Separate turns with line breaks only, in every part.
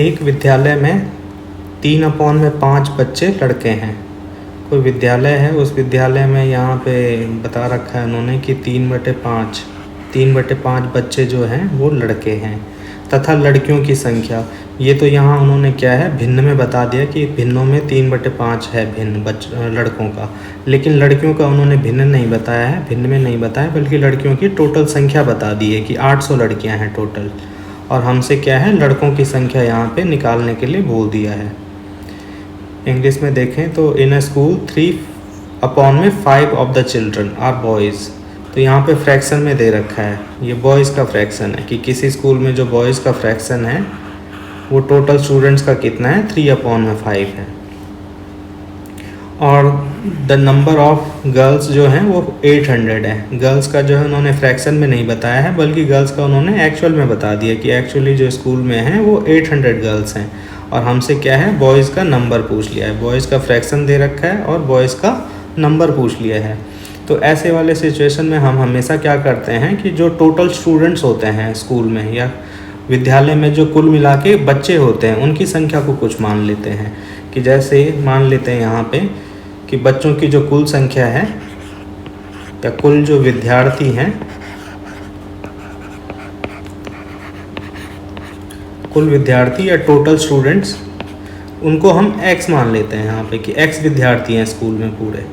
एक विद्यालय में 3/5 बच्चे लड़के हैं। कोई विद्यालय है, उस विद्यालय में यहाँ पे बता रखा है उन्होंने कि 3/5 बच्चे जो हैं वो लड़के हैं तथा लड़कियों की संख्या, ये तो यहाँ उन्होंने क्या है भिन्न में बता दिया कि भिन्नों में 3/5 है भिन्न लड़कों का, लेकिन लड़कियों का उन्होंने भिन्न नहीं बताया है, भिन्न में नहीं बताया, बल्कि लड़कियों की टोटल संख्या बता दी है कि 800 लड़कियाँ हैं टोटल, और हमसे क्या है लड़कों की संख्या यहाँ पे निकालने के लिए बोल दिया है। इंग्लिश में देखें तो in a school 3/5 of the children are boys, तो यहाँ पे फ्रैक्शन में दे रखा है, ये बॉयज़ का फ्रैक्शन है कि किसी स्कूल में जो बॉयज़ का फ्रैक्शन है वो टोटल स्टूडेंट्स का कितना है 3/5 है, और द नंबर ऑफ गर्ल्स जो हैं वो 800 है। गर्ल्स का जो है उन्होंने फ्रैक्शन में नहीं बताया है, बल्कि गर्ल्स का उन्होंने एक्चुअल में बता दिया कि एक्चुअली जो स्कूल में हैं वो 800 गर्ल्स हैं, और हमसे क्या है बॉयज़ का नंबर पूछ लिया है, बॉयज़ का फ्रैक्शन दे रखा है और बॉयज़ का नंबर पूछ लिया है। तो ऐसे वाले सिचुएशन में हम हमेशा क्या करते हैं कि जो टोटल स्टूडेंट्स होते हैं स्कूल में या विद्यालय में, जो कुल मिला के बच्चे होते हैं, उनकी संख्या को कुछ मान लेते हैं कि जैसे मान लेते हैं यहाँ पे कि बच्चों की जो कुल संख्या है या कुल जो विद्यार्थी हैं, कुल विद्यार्थी या टोटल स्टूडेंट्स, उनको हम x मान लेते हैं यहाँ पे कि x विद्यार्थी हैं स्कूल में पूरे।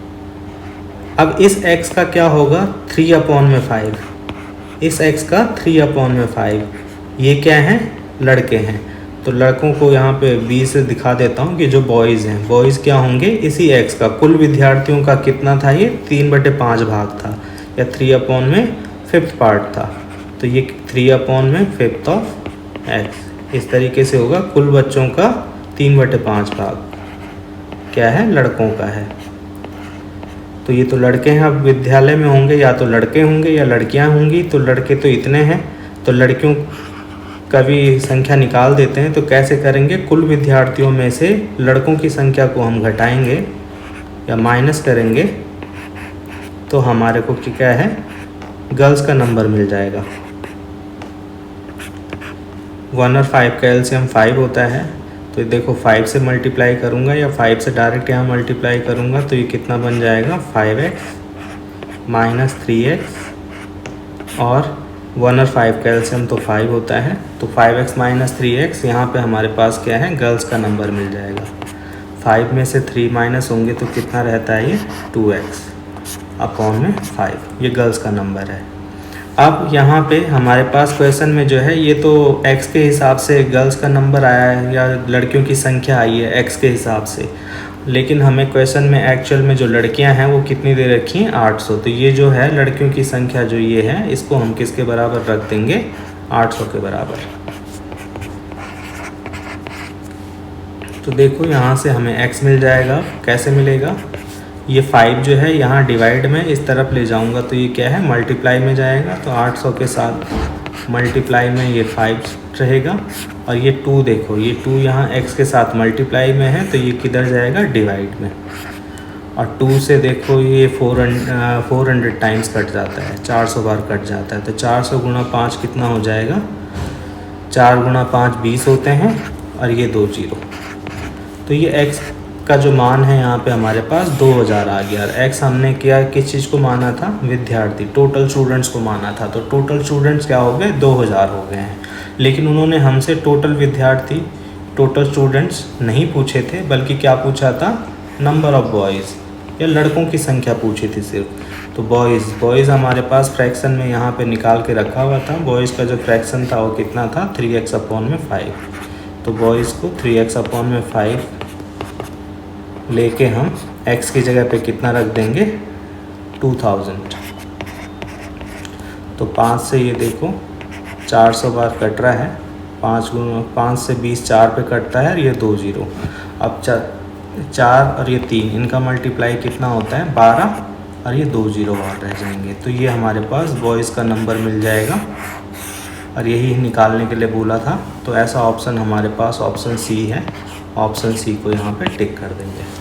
अब इस x का क्या होगा 3/5, इस x का 3/5, ये क्या हैं लड़के हैं, तो लड़कों को यहाँ पे 20 से दिखा देता हूँ कि जो बॉयज़ हैं, बॉयज़ क्या होंगे इसी x का, कुल विद्यार्थियों का कितना था ये 3/5 भाग था या 3/5 पार्ट था, तो ये 3/5 ऑफ x इस तरीके से होगा। कुल बच्चों का 3/5 भाग क्या है लड़कों का है, तो ये तो लड़के हैं। अब विद्यालय में होंगे या तो लड़के होंगे या लड़कियां होंगी, तो लड़के तो इतने हैं, तो लड़कियों का भी संख्या निकाल देते हैं। तो कैसे करेंगे, कुल विद्यार्थियों में से लड़कों की संख्या को हम घटाएंगे या माइनस करेंगे, तो हमारे को क्या है गर्ल्स का नंबर मिल जाएगा। 1 और 5 का एलसीएम 5 होता है, तो देखो 5 से मल्टीप्लाई करूँगा या 5 से डायरेक्ट यहाँ मल्टीप्लाई करूँगा, तो ये कितना बन जाएगा 5x माइनस 3x, और 1 और 5 का एलसीएम तो 5 होता है, तो 5x माइनस 3x, यहाँ पे हमारे पास क्या है गर्ल्स का नंबर मिल जाएगा। 5 में से 3 माइनस होंगे तो कितना रहता है ये 2x/5, ये गर्ल्स का नंबर है। अब यहाँ पे हमारे पास क्वेश्चन में जो है ये तो x के हिसाब से गर्ल्स का नंबर आया है या लड़कियों की संख्या आई है x के हिसाब से, लेकिन हमें क्वेश्चन में एक्चुअल में जो लड़कियां हैं वो कितनी दे रखी हैं 800, तो ये जो है लड़कियों की संख्या जो ये है इसको हम किसके बराबर रख देंगे 800 के बराबर। तो देखो यहाँ से हमें x मिल जाएगा, कैसे मिलेगा, ये 5 जो है यहाँ डिवाइड में इस तरफ ले जाऊँगा तो ये क्या है मल्टीप्लाई में जाएगा, तो 800 के साथ मल्टीप्लाई में ये 5 रहेगा, और ये 2 देखो ये 2 यहाँ x के साथ मल्टीप्लाई में है तो ये किधर जाएगा डिवाइड में, और 2 से देखो ये 400 टाइम्स कट जाता है, 400 बार कट जाता है, तो 400 गुणा 5 कितना हो जाएगा, 4 गुणा 5 20 होते हैं, और ये 2 0, तो ये x का जो मान है यहाँ पे हमारे पास 2000 आ गया। और x हमने क्या किस चीज़ को माना था, विद्यार्थी टोटल स्टूडेंट्स को माना था, तो टोटल स्टूडेंट्स क्या हो गए 2000 हो गए हैं, लेकिन उन्होंने हमसे टोटल विद्यार्थी टोटल स्टूडेंट्स नहीं पूछे थे, बल्कि क्या पूछा था नंबर ऑफ़ बॉयज़ या लड़कों की संख्या पूछी थी सिर्फ। तो बॉयज़ हमारे पास फ्रैक्शन में यहाँ पे निकाल के रखा हुआ था, बॉयज़ का जो फ्रैक्शन था वो कितना था 3x/5, तो बॉयज़ को 3x/5 लेके हम x की जगह पे कितना रख देंगे 2000, तो 5 से ये देखो 400 बार कट रहा है, 5 से 20 4 पे कटता है, और ये 2 0, अब 4 और ये 3 इनका मल्टीप्लाई कितना होता है 12, और ये 2 0 और रह जाएंगे, तो ये हमारे पास बॉयज़ का नंबर मिल जाएगा, और यही निकालने के लिए बोला था। तो ऐसा ऑप्शन हमारे पास ऑप्शन सी है, ऑप्शन सी को यहाँ पे टिक कर देंगे।